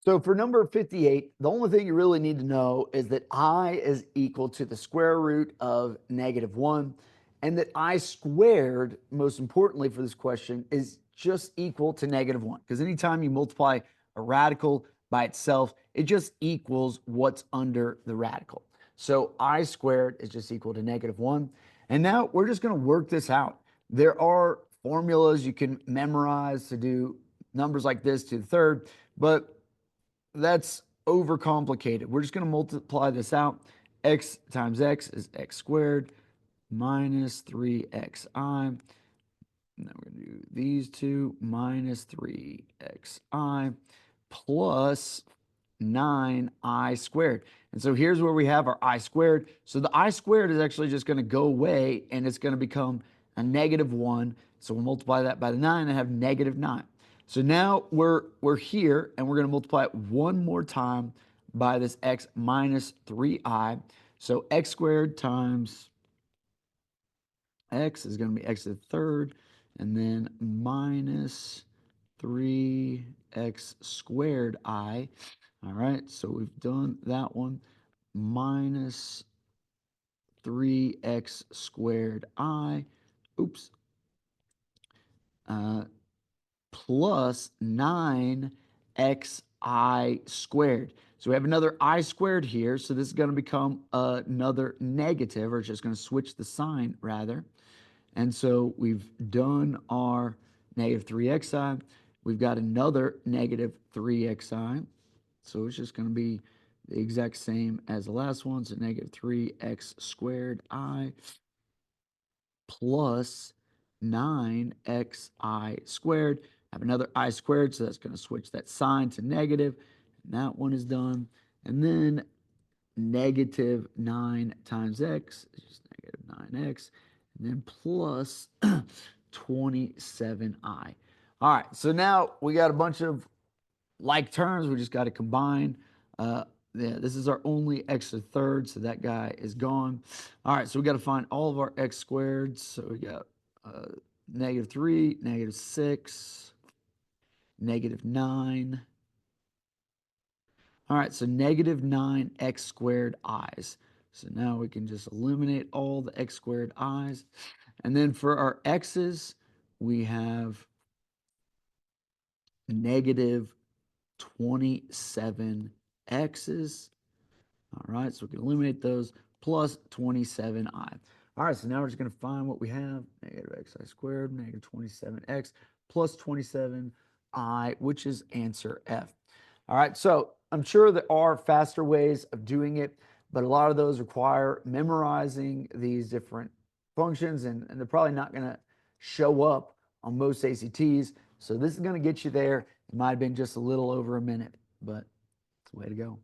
So for number 58, the only thing you really need to know is that I is equal to the square root of -1, and that I squared, most importantly for this question, is just equal to -1. Because anytime you multiply a radical by itself, it just equals what's under the radical. So I squared is just equal to -1. And now we're just going to work this out. There are formulas you can memorize to do numbers like this to the third, but that's overcomplicated. We're just going to multiply this out. X times x is x squared minus 3xi. And then we're going to do these two minus 3xi plus 9i squared. And so here's where we have our I squared. So the I squared is actually just going to go away, and it's going to become a -1. So we'll multiply that by the 9 and have -9. So now we're here, and we're going to multiply it one more time by this x minus 3i. So x squared times x is going to be x to the third, and then minus 3x squared I. All right, so we've done that one. Minus 3x squared I. Oops. Plus 9xi squared. So we have another I squared here. So this is going to become another negative, or it's just going to switch the sign rather. And so we've done our -3xi. We've got another -3xi. So it's just going to be the exact same as the last one. So -3x squared I plus 9xi squared. I have another I squared, so that's going to switch that sign to negative. And that one is done. And then -9 times x is just -9x. And then plus 27i. All right, so now we got a bunch of like terms. We just got to combine. Yeah, this is our only x to the third, so that guy is gone. All right, so we got to find all of our x squared. So we got -3, -6, -9. All right, so -9x squared i's. So now we can just eliminate all the x squared i's. And then for our x's, we have -27 x's. All right, so we can eliminate those plus 27i. All right, so now we're just going to find what we have. -xi squared, -27x plus 27i, which is answer F. All right, so I'm sure there are faster ways of doing it, but a lot of those require memorizing these different functions, and they're probably not going to show up on most ACTs. So this is going to get you there. It might have been just a little over a minute, but it's the way to go.